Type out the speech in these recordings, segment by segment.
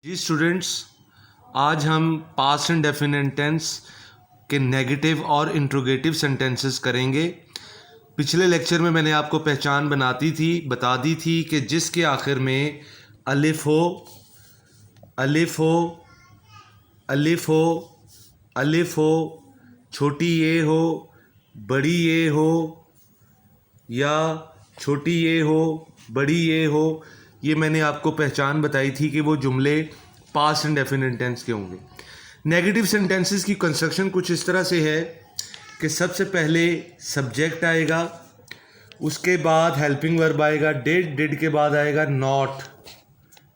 जी students, आज हम past indefinite tense के नेगेटिव और इंट्रोगेटिव सेंटेंसेस करेंगे। पिछले लेक्चर में मैंने आपको पहचान बता दी थी कि जिसके आखिर में अलिफ हो, अलिफ हो, अलिफ हो, अलिफ हो, छोटी ये हो, बड़ी ये हो, या छोटी ये हो, बड़ी ये हो, ये मैंने आपको पहचान बताई थी कि वो जुमले पास्ट इंडेफिनिट टेंस के होंगे। नेगेटिव सेंटेंसेस की कंस्ट्रक्शन कुछ इस तरह से है कि सबसे पहले सब्जेक्ट आएगा, उसके बाद हेल्पिंग वर्ब आएगा डिड के बाद आएगा नॉट,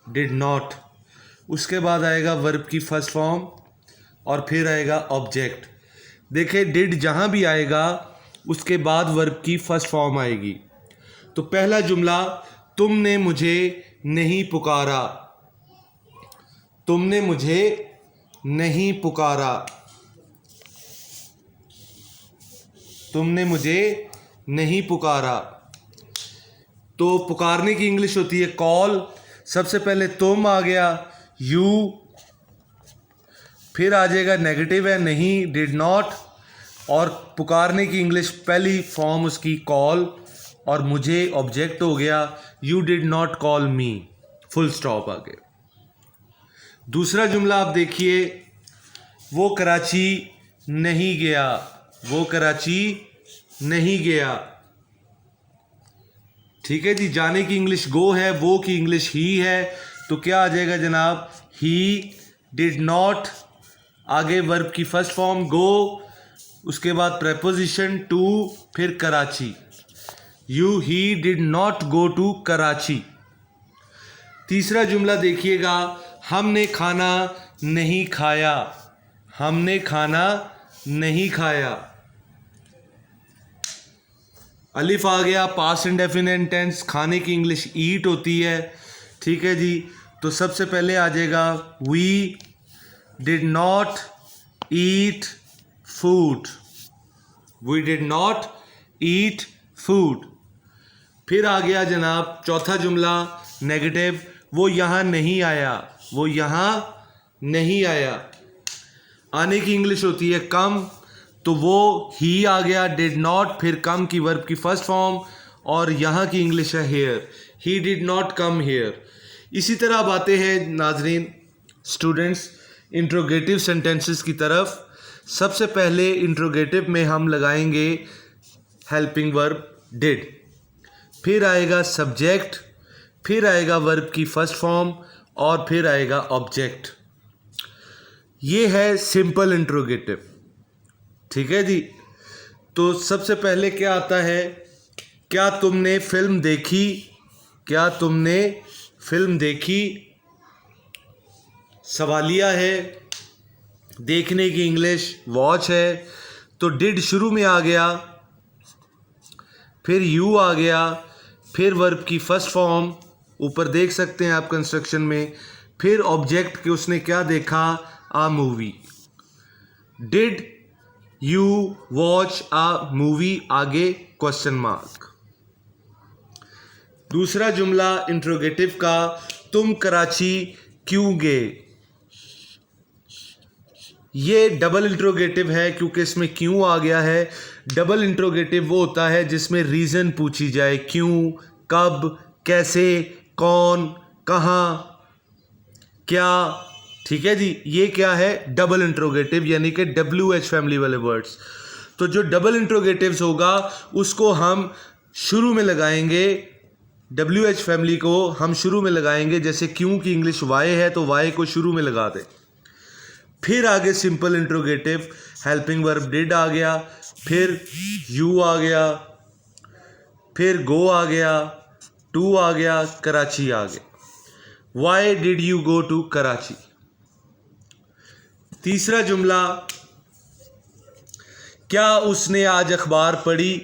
डिड नॉट, उसके बाद आएगा वर्ब की फर्स्ट फॉर्म और फिर आएगा ऑब्जेक्ट। देखिए डिड जहाँ भी आएगा उसके बाद वर्ब की फर्स्ट फॉर्म आएगी। तो पहला जुमला, तुमने मुझे नहीं पुकारा, तुमने मुझे नहीं पुकारा, तुमने मुझे नहीं पुकारा। तो पुकारने की इंग्लिश होती है कॉल। सबसे पहले तुम आ गया, यू, फिर आ जाएगा नेगेटिव है नहीं, डिड नॉट, और पुकारने की इंग्लिश पहली फॉर्म उसकी कॉल, और मुझे ऑब्जेक्ट हो गया, you did not call me, full stop आ गया। दूसरा जुमला आप देखिए, वो कराची नहीं गया, वो कराची नहीं गया। ठीक है जी, जाने की इंग्लिश गो है, वो की इंग्लिश ही है, तो क्या आ जाएगा जनाब, ही डिड नॉट, आगे वर्ब की फर्स्ट फॉर्म गो, उसके बाद प्रेपोजिशन टू, फिर Karachi, you he did not go to Karachi. तीसरा जुमला देखिएगा, हमने खाना नहीं खाया, हमने खाना नहीं खाया। अलिफ आ गया, पास्ट इंडेफिनिट टेंस, खाने की इंग्लिश ईट होती है। ठीक है जी, तो सबसे पहले आ जाएगा we did not eat food, we did not eat food. फिर आ गया जनाब चौथा जुमला नेगेटिव, वो यहाँ नहीं आया, वो यहाँ नहीं आया। आने की इंग्लिश होती है कम, तो वो ही आ गया, डिड नॉट, फिर कम की वर्ब की फर्स्ट फॉर्म, और यहाँ की इंग्लिश है here, he did not come here. इसी तरह अब आते हैं नाजरीन स्टूडेंट्स इंट्रोगेटिव सेंटेंसेस की तरफ। सबसे पहले इंट्रोगेटिव में हम लगाएंगे हेल्पिंग वर्ब डिड, फिर आएगा सब्जेक्ट, फिर आएगा वर्ब की फर्स्ट फॉर्म, और फिर आएगा ऑब्जेक्ट। ये है सिंपल इंट्रोगेटिव। ठीक है जी, तो सबसे पहले क्या आता है, क्या तुमने फिल्म देखी, क्या तुमने फिल्म देखी, सवालिया है, देखने की इंग्लिश वॉच है, तो डिड शुरू में आ गया, फिर यू आ गया, फिर वर्ब की फर्स्ट फॉर्म, ऊपर देख सकते हैं आप कंस्ट्रक्शन में, फिर ऑब्जेक्ट के उसने क्या देखा, a movie, did you watch a movie, आगे क्वेश्चन मार्क। दूसरा जुमला इंट्रोगेटिव का, तुम कराची क्यों गए, ये डबल इंट्रोगेटिव है क्योंकि इसमें क्यों आ गया है। डबल इंट्रोगेटिव वो होता है जिसमें रीज़न पूछी जाए, क्यों, कब, कैसे, कौन, कहाँ, क्या। ठीक है जी, ये क्या है डबल इंट्रोगेटिव, यानी कि WH फैमिली वाले वर्ड्स। तो जो डबल इंट्रोगेटिव्स होगा उसको हम शुरू में लगाएंगे, WH फैमिली को हम शुरू में लगाएंगे, जैसे क्यों की इंग्लिश वाई है तो वाई को शुरू में लगा दें। फिर आगे simple interrogative, helping verb did आ गया, फिर यू आ गया, फिर गो आ गया, टू आ गया, कराची आ गया। Why did you go to Karachi. तीसरा जुमला, क्या उसने आज अखबार पढ़ी।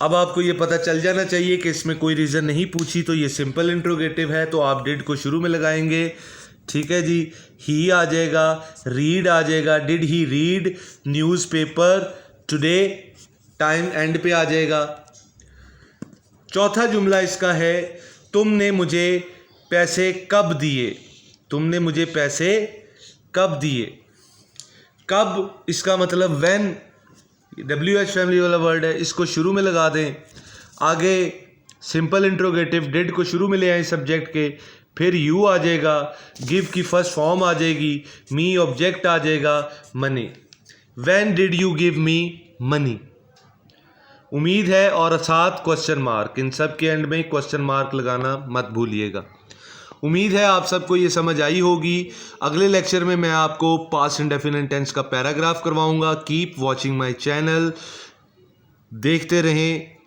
अब आपको ये पता चल जाना चाहिए कि इसमें कोई रीज़न नहीं पूछी, तो ये सिंपल इंट्रोगेटिव है, तो आप डिड को शुरू में लगाएंगे। ठीक है जी, ही आ जाएगा, रीड आ जाएगा, did he read newspaper today, time and पे आ जाएगा। चौथा जुमला इसका है, तुमने मुझे पैसे कब दिए, तुमने मुझे पैसे कब दिए। कब इसका मतलब व्हेन, WH फैमिली वाला वर्ड है, इसको शुरू में लगा दें। आगे सिंपल इंट्रोगेटिव डिड को शुरू में ले आए सब्जेक्ट के, फिर यू आ जाएगा, गिव की फर्स्ट फॉर्म आ जाएगी, मी ऑब्जेक्ट आ जाएगा, money. When did you give me money. उम्मीद है और साथ क्वेश्चन मार्क, इन सब के एंड में क्वेश्चन मार्क लगाना मत भूलिएगा। उम्मीद है आप सबको ये समझ आई होगी। अगले लेक्चर में मैं आपको पास्ट इंडेफिनिट टेंस का पैराग्राफ करवाऊंगा। कीप वॉचिंग माय चैनल, देखते रहें।